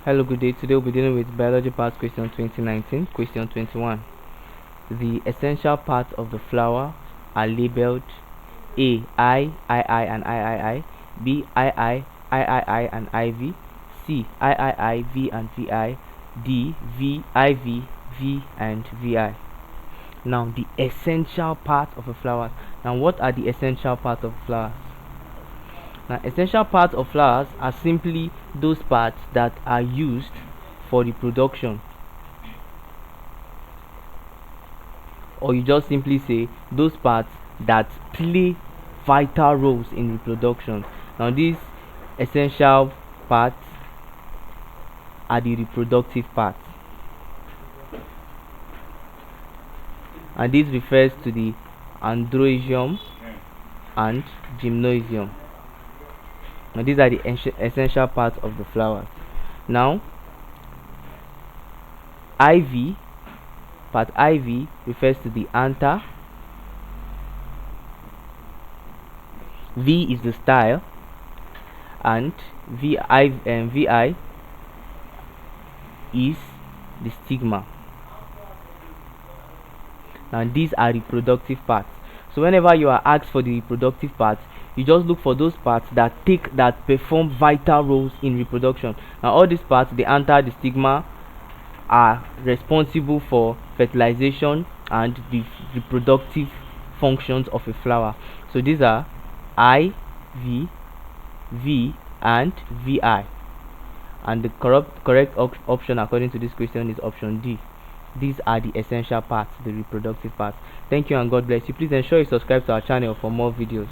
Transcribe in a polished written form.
Hello, good day. Today we'll be dealing with biology part question 2019. Question 21. The essential parts of the flower are labeled A. I, and III, B. II, and IV, C. III, V and VI, D. IV, V and VI. Now, the essential parts of a flower. Now, what are the essential parts of flowers? Now, essential parts of flowers are simply those parts that are used for reproduction, or you just simply say those parts that play vital roles in reproduction. Now, these essential parts are the reproductive parts, and this refers to the androecium and gymnasium. Now, these are the essential parts of the flowers. Now, part IV refers to the anther, V is the style, and VI is the stigma. Now, these are reproductive parts. So whenever you are asked for the reproductive parts, you just look for those parts that perform vital roles in reproduction. Now, all these parts, the anther, the stigma, are responsible for fertilization and the reproductive functions of a flower. So these are IV, V and VI, and the correct option according to this question is option D. These are the essential parts, the reproductive parts. Thank you and God bless you. Please ensure you subscribe to our channel for more videos.